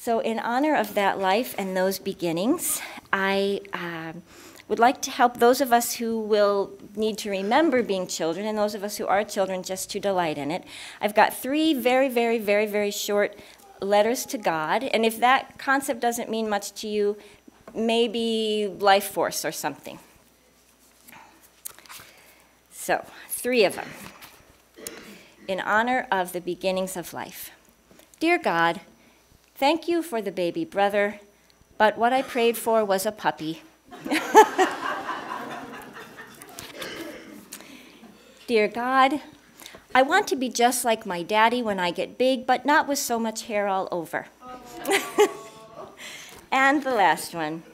So in honor of that life and those beginnings, I would like to help those of us who will need to remember being children and those of us who are children just to delight in it. I've got 3 very, very, very, very short letters to God, and if that concept doesn't mean much to you, maybe life force or something. So, 3 of them. In honor of the beginnings of life. Dear God, thank you for the baby brother, but what I prayed for was a puppy. Dear God, I want to be just like my daddy when I get big, but not with so much hair all over. And the last one.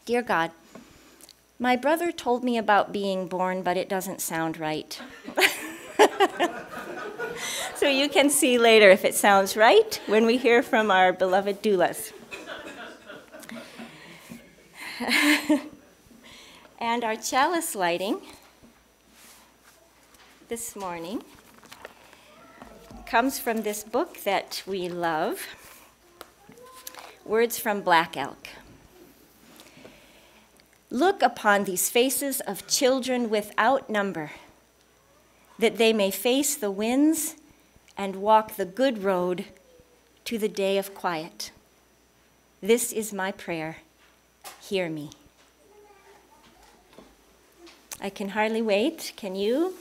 Dear God, my brother told me about being born, but it doesn't sound right. So you can see later if it sounds right when we hear from our beloved doulas. And our chalice lighting this morning comes from this book that we love, Words from Black Elk. Look upon these faces of children without number, that they may face the winds and walk the good road to the day of quiet. This is my prayer. Hear me. I can hardly wait. Can you?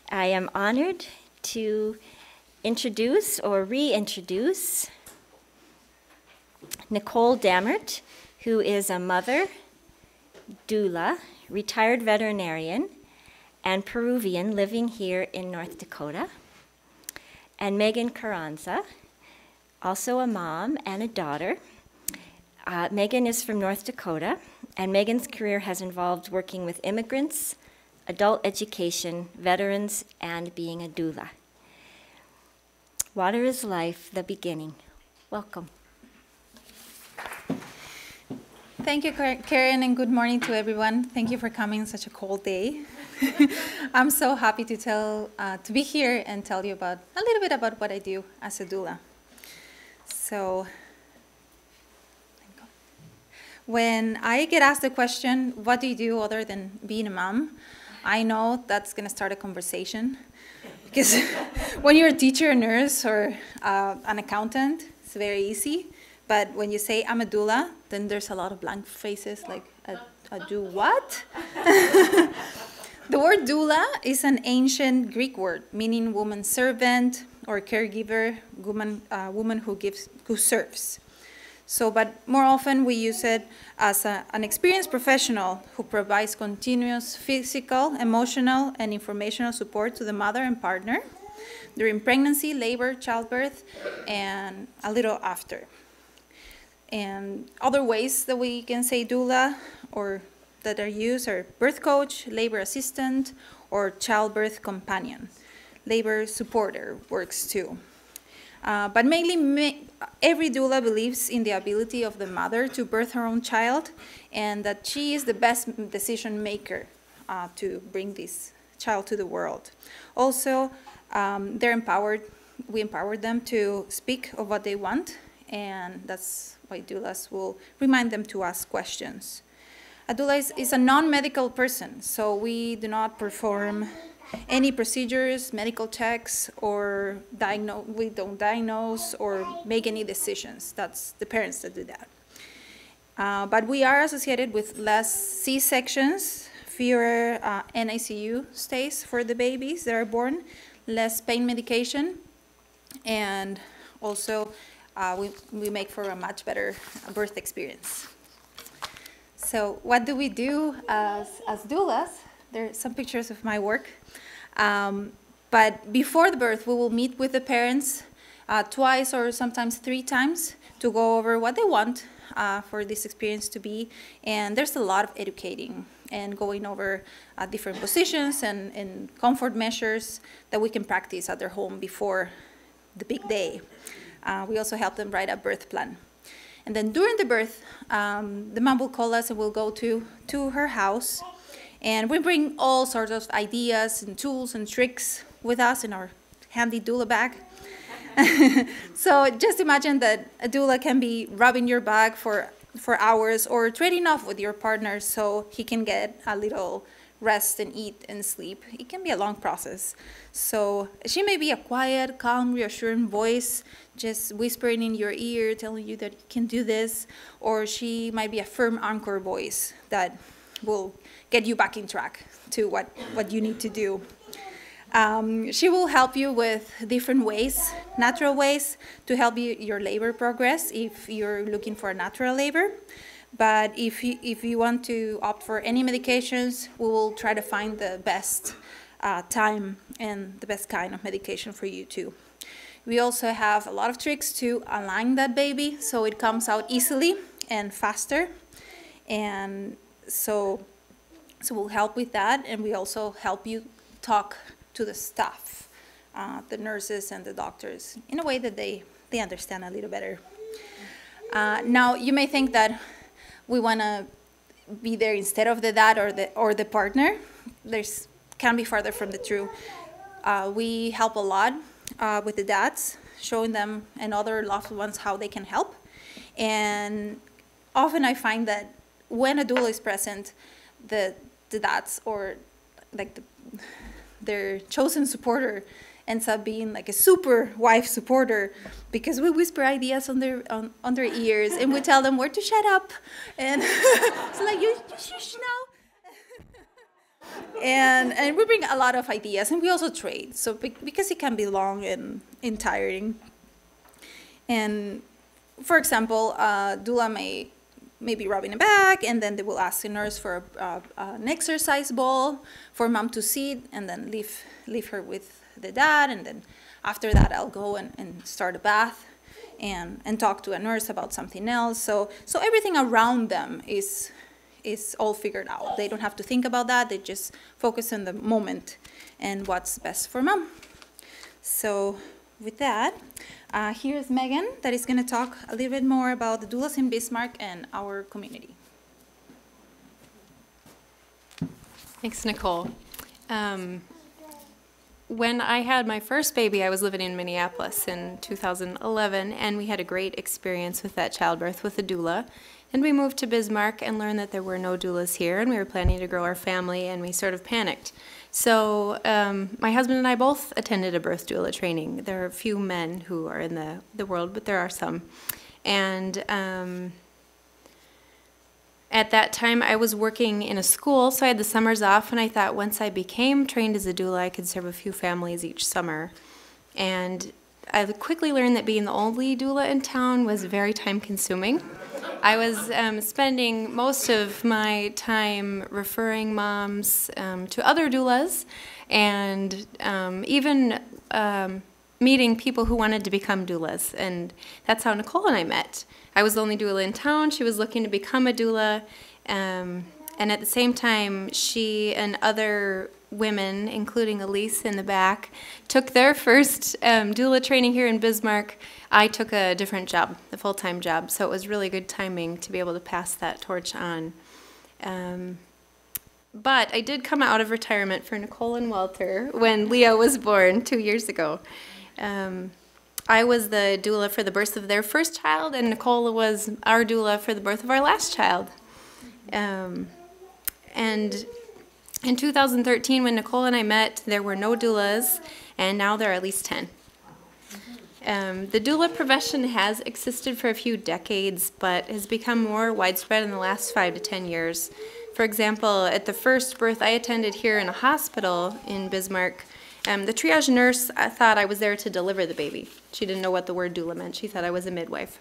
I am honored to introduce or reintroduce Nicole Dammert, who is a mother, doula, retired veterinarian, and Peruvian living here in North Dakota. And Megan Carranza, also a mom and a daughter. Megan is from North Dakota, and Megan's career has involved working with immigrants, adult education, veterans, and being a doula. Water is life, the beginning. Welcome. Thank you, Karen, and good morning to everyone. Thank you for coming on such a cold day. I'm so happy to be here and tell you about a little bit about what I do as a doula. So, when I get asked the question, what do you do other than being a mom? I know that's going to start a conversation. Because when you're a teacher, a nurse, or an accountant, it's very easy. But when you say, I'm a doula, then there's a lot of blank faces, like, I do what? The word doula is an ancient Greek word, meaning woman servant or caregiver, woman who serves. So, but more often we use it as an experienced professional who provides continuous physical, emotional, and informational support to the mother and partner during pregnancy, labor, childbirth, and a little after. And other ways that we can say doula or that are used are birth coach, labor assistant, or childbirth companion. Labor supporter works too. But mainly, every doula believes in the ability of the mother to birth her own child and that she is the best decision maker to bring this child to the world. Also, they're empowered. We empower them to speak of what they want, and that's why doulas will remind them to ask questions. A doula is a non-medical person, so we do not perform any procedures, medical checks, or we don't diagnose or make any decisions. That's the parents that do that. But we are associated with less C-sections, fewer NICU stays for the babies that are born, less pain medication, and also we make for a much better birth experience. So what do we do as doulas? There are some pictures of my work. But before the birth, we will meet with the parents twice or sometimes 3 times to go over what they want for this experience to be. And there's a lot of educating and going over different positions and comfort measures that we can practice at their home before the big day. We also help them write a birth plan. And then during the birth, the mom will call us and we'll go to her house. And we bring all sorts of ideas and tools and tricks with us in our handy doula bag. So just imagine that a doula can be rubbing your back for hours or trading off with your partner so he can get a little rest and eat and sleep. It can be a long process. So she may be a quiet, calm, reassuring voice, just whispering in your ear, telling you that you can do this, or she might be a firm anchor voice that will get you back in track to what you need to do. She will help you with different ways, natural ways, to help your labor progress if you're looking for a natural labor. But if you want to opt for any medications, we will try to find the best time and the best kind of medication for you too. We also have a lot of tricks to align that baby so it comes out easily and faster. And so we'll help with that, and we also help you talk to the staff, the nurses and the doctors, in a way that they understand a little better. Now, you may think that we want to be there instead of the dad or the partner. Can be farther from the truth. We help a lot with the dads, showing them and other loved ones how they can help. And often I find that when a doula is present, the dads or like their chosen supporter ends up being like a super wife supporter, because we whisper ideas on their ears and we tell them where to shut up, and it's like you shush now. And we bring a lot of ideas, and we also trade. So because it can be long and tiring. And for example, doula may be rubbing a back, and then they will ask the nurse for an exercise ball for mom to sit, and then leave her with the dad, and then after that I'll go and start a bath and talk to a nurse about something else. So everything around them is all figured out. They don't have to think about that. They just focus on the moment and what's best for mom. So with that, here's Megan that is going to talk a little bit more about the doulas in Bismarck and our community. Thanks, Nicole. When I had my first baby, I was living in Minneapolis in 2011, and we had a great experience with that childbirth with a doula. And we moved to Bismarck and learned that there were no doulas here, and we were planning to grow our family, and we sort of panicked. So my husband and I both attended a birth doula training. There are a few men who are in the world, but there are some. And at that time, I was working in a school, so I had the summers off, and I thought once I became trained as a doula, I could serve a few families each summer. And I quickly learned that being the only doula in town was very time-consuming. I was spending most of my time referring moms to other doulas, and even meeting people who wanted to become doulas. And that's how Nicole and I met. I was the only doula in town. She was looking to become a doula. And at the same time, she and other women, including Elise in the back, took their first doula training here in Bismarck. I took a different job, a full-time job, so it was really good timing to be able to pass that torch on. But I did come out of retirement for Nicole and Walter when Leah was born 2 years ago. I was the doula for the birth of their first child, and Nicole was our doula for the birth of our last child. And in 2013, when Nicole and I met, there were no doulas, and now there are at least 10. The doula profession has existed for a few decades, but has become more widespread in the last 5 to 10 years. For example, at the first birth I attended here in a hospital in Bismarck, the triage nurse thought I was there to deliver the baby. She didn't know what the word doula meant. She thought I was a midwife.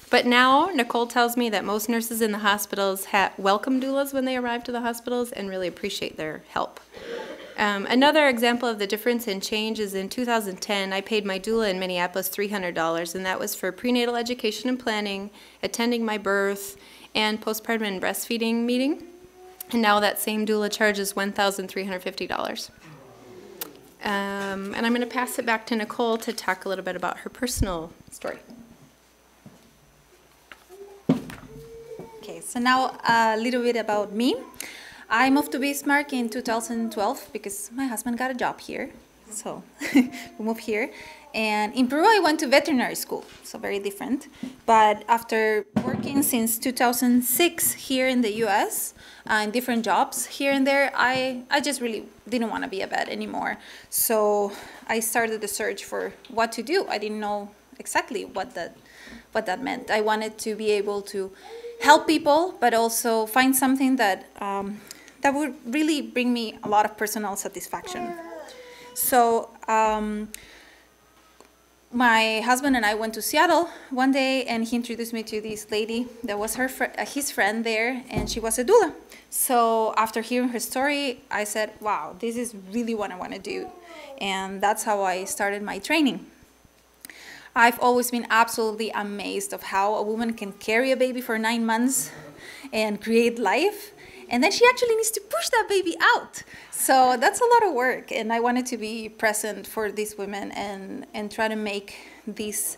But now, Nicole tells me that most nurses in the hospitals welcome doulas when they arrive to the hospitals and really appreciate their help. Another example of the difference in change is in 2010, I paid my doula in Minneapolis $300, and that was for prenatal education and planning, attending my birth, and postpartum and breastfeeding meeting. And now that same doula charges $1,350. And I'm going to pass it back to Nicole to talk a little bit about her personal story. Okay, so now a little bit about me. I moved to Bismarck in 2012 because my husband got a job here. so we moved here. And in Peru, I went to veterinary school, so very different. But after working since 2006 here in the US, in different jobs here and there, I just really didn't want to be a vet anymore. So I started the search for what to do. I didn't know exactly what that meant. I wanted to be able to help people, but also find something that that would really bring me a lot of personal satisfaction. So my husband and I went to Seattle one day, and he introduced me to this lady that was his friend there, and she was a doula. So after hearing her story, I said, wow, this is really what I want to do. And that's how I started my training. I've always been absolutely amazed of how a woman can carry a baby for 9 months and create life, and then she actually needs to push that baby out. So that's a lot of work, and I wanted to be present for these women and try to make this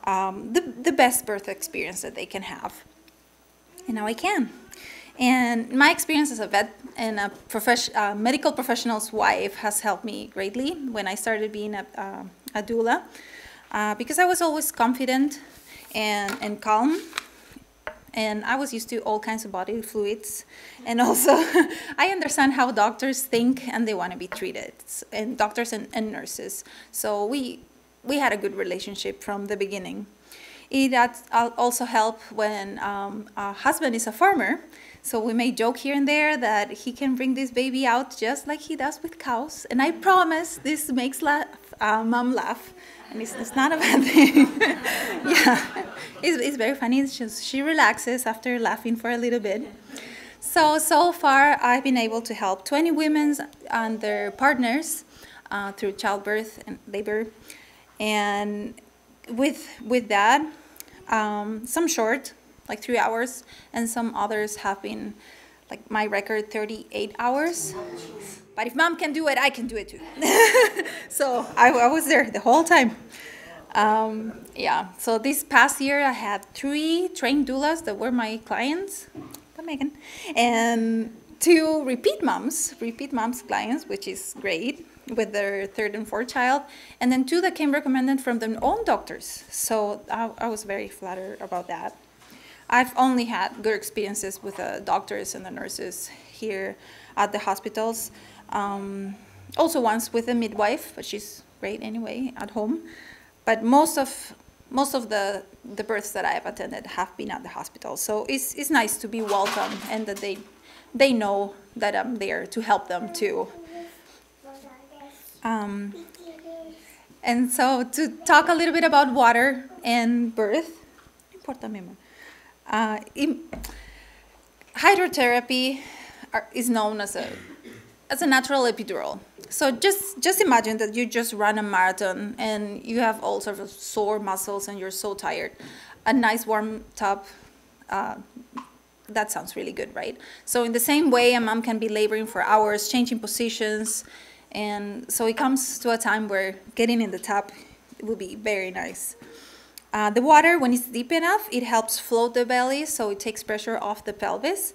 the best birth experience that they can have. And now I can. And my experience as a vet and a medical professional's wife has helped me greatly when I started being a doula, because I was always confident and calm. And I was used to all kinds of bodily fluids. And also, I understand how doctors think and they want to be treated, and doctors and nurses. So we had a good relationship from the beginning. It also helped when our husband is a farmer. So we may joke here and there that he can bring this baby out just like he does with cows. And I promise this makes mom laugh. And it's not a bad thing. Yeah, it's very funny. It's just, she relaxes after laughing for a little bit. So far, I've been able to help 20 women and their partners through childbirth and labor. And with that, some short, like 3 hours, and some others have been, like my record, 38 hours. But if mom can do it, I can do it too. So I was there the whole time. Yeah, so this past year I had 3 trained doulas that were my clients, Megan, and 2 repeat moms clients, which is great, with their 3rd and 4th child, and then 2 that came recommended from their own doctors. So I was very flattered about that. I've only had good experiences with the doctors and the nurses here at the hospitals. Also once with a midwife, but she's great anyway at home. But most of the births that I have attended have been at the hospital. So it's nice to be welcome and that they know that I'm there to help them too. And so to talk a little bit about water and birth, hydrotherapy is known as a natural epidural. So just imagine that you just run a marathon and you have all sorts of sore muscles and you're so tired. A nice warm tub, that sounds really good, right? So in the same way, a mom can be laboring for hours, changing positions, and so it comes to a time where getting in the tub will be very nice. The water, when it's deep enough, it helps float the belly, so it takes pressure off the pelvis,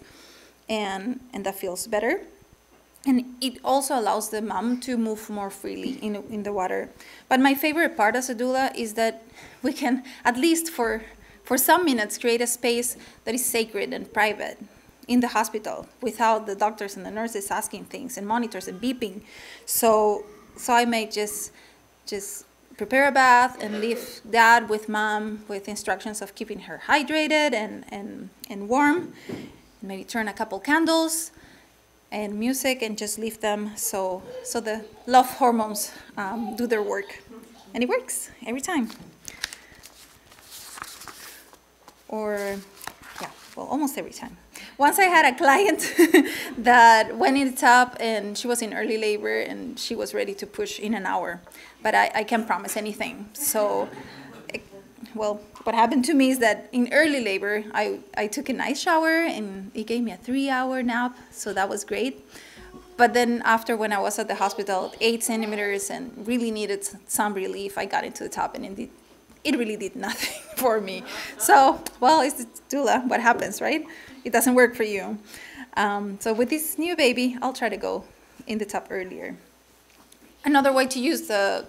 and that feels better. And it also allows the mom to move more freely in the water. But my favorite part as a doula is that we can, at least for some minutes, create a space that is sacred and private in the hospital without the doctors and the nurses asking things and monitors and beeping. So I may just prepare a bath and leave dad with mom with instructions of keeping her hydrated and warm. Maybe turn a couple candles and music and just leave them so the love hormones do their work. And it works every time. Or, yeah, well, almost every time. Once I had a client that went in the tub and she was in early labor and she was ready to push in an hour. But I can't promise anything. So, well, what happened to me is that in early labor, I took a nice shower and it gave me a 3-hour nap. So that was great. But then after, when I was at the hospital, 8 centimeters and really needed some relief, I got into the tub and it really did nothing for me. So, well, it's doula, what happens, right? It doesn't work for you. So with this new baby, I'll try to go in the tub earlier. Another way to use the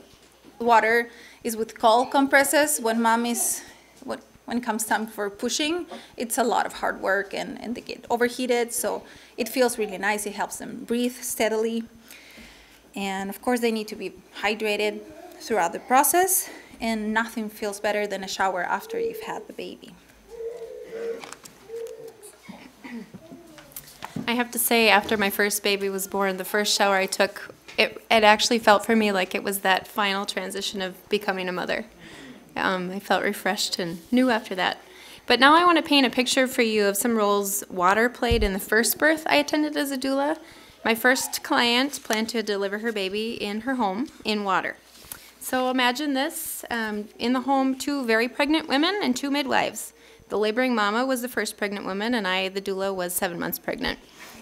water is with cold compresses. When mom is, when it comes time for pushing, it's a lot of hard work and they get overheated, so it feels really nice. It helps them breathe steadily. And of course, they need to be hydrated throughout the process, and nothing feels better than a shower after you've had the baby. I have to say, after my first baby was born, the first shower I took, it actually felt for me like it was that final transition of becoming a mother. I felt refreshed and new after that. But now I want to paint a picture for you of some roles water played in the first birth I attended as a doula. My first client planned to deliver her baby in her home in water. So imagine this, in the home, 2 very pregnant women and 2 midwives. The laboring mama was the first pregnant woman, and I, the doula, was 7 months pregnant.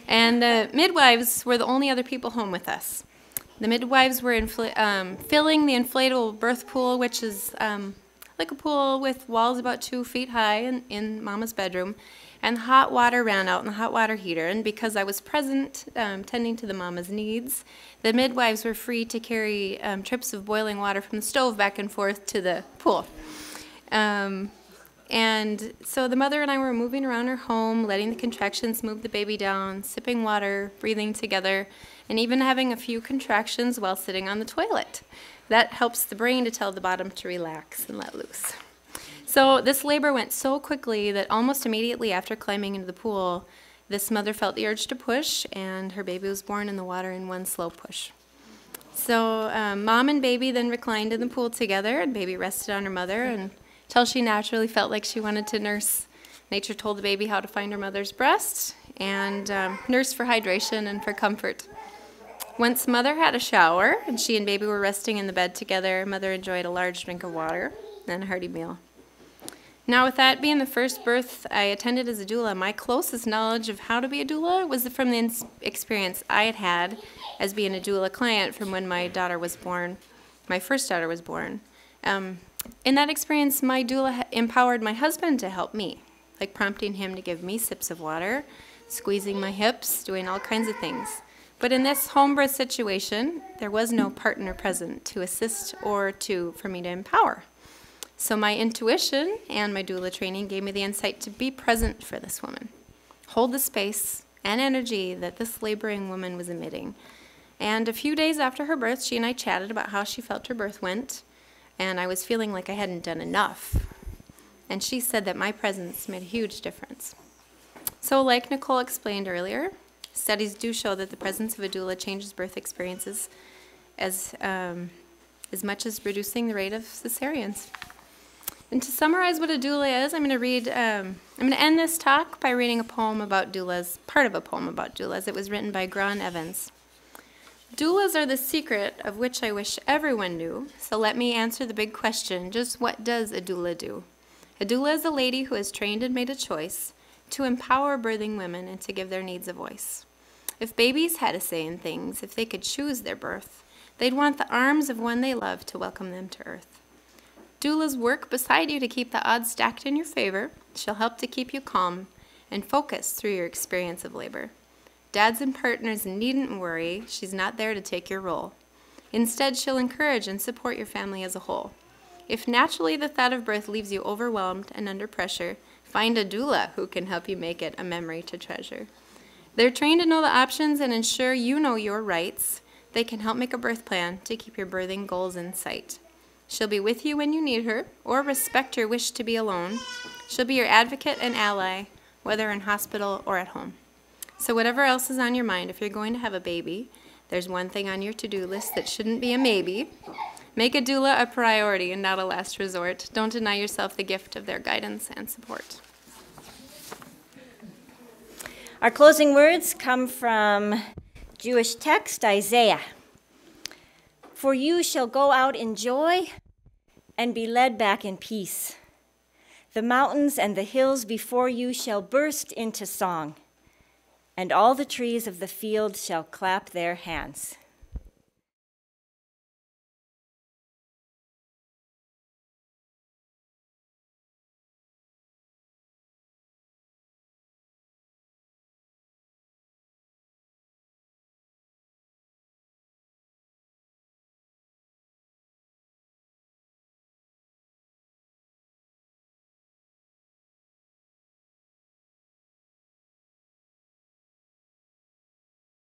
And the midwives were the only other people home with us. The midwives were filling the inflatable birth pool, which is like a pool with walls about 2 feet high in Mama's bedroom, and hot water ran out in the hot water heater. And because I was present, tending to the mama's needs, the midwives were free to carry trips of boiling water from the stove back and forth to the pool. And so the mother and I were moving around her home, letting the contractions move the baby down, sipping water, breathing together, and even having a few contractions while sitting on the toilet. That helps the brain to tell the bottom to relax and let loose. So this labor went so quickly that almost immediately after climbing into the pool, this mother felt the urge to push, and her baby was born in the water in one slow push. So mom and baby then reclined in the pool together, and baby rested on her mother until she naturally felt like she wanted to nurse. Nature told the baby how to find her mother's breast and nurse for hydration and for comfort. Once mother had a shower and she and baby were resting in the bed together, mother enjoyed a large drink of water and a hearty meal. Now, with that being the first birth I attended as a doula, my closest knowledge of how to be a doula was from the experience I had had as being a doula client from when my daughter was born, my first daughter was born. In that experience, my doula empowered my husband to help me, like prompting him to give me sips of water, squeezing my hips, doing all kinds of things. But in this home birth situation, there was no partner present to assist or for me to empower. So my intuition and my doula training gave me the insight to be present for this woman, hold the space and energy that this laboring woman was emitting. And a few days after her birth, she and I chatted about how she felt her birth went, and I was feeling like I hadn't done enough. And she said that my presence made a huge difference. So like Nicole explained earlier, studies do show that the presence of a doula changes birth experiences as much as reducing the rate of cesareans. And to summarize what a doula is, I'm going to end this talk by reading a poem about doulas, part of a poem about doulas. It was written by Gran Evans. Doulas are the secret of which I wish everyone knew, so let me answer the big question, just what does a doula do? A doula is a lady who has trained and made a choice to empower birthing women and to give their needs a voice. If babies had a say in things, if they could choose their birth, they'd want the arms of one they love to welcome them to earth. Doulas work beside you to keep the odds stacked in your favor. She'll help to keep you calm and focus through your experience of labor. Dads and partners needn't worry. She's not there to take your role. Instead, she'll encourage and support your family as a whole. If naturally the thought of birth leaves you overwhelmed and under pressure, find a doula who can help you make it a memory to treasure. They're trained to know the options and ensure you know your rights. They can help make a birth plan to keep your birthing goals in sight. She'll be with you when you need her, or respect your wish to be alone. She'll be your advocate and ally, whether in hospital or at home. So whatever else is on your mind, if you're going to have a baby, there's one thing on your to-do list that shouldn't be a maybe. Make a doula a priority and not a last resort. Don't deny yourself the gift of their guidance and support. Our closing words come from Jewish text, Isaiah. For you shall go out in joy and be led back in peace. The mountains and the hills before you shall burst into song, and all the trees of the field shall clap their hands.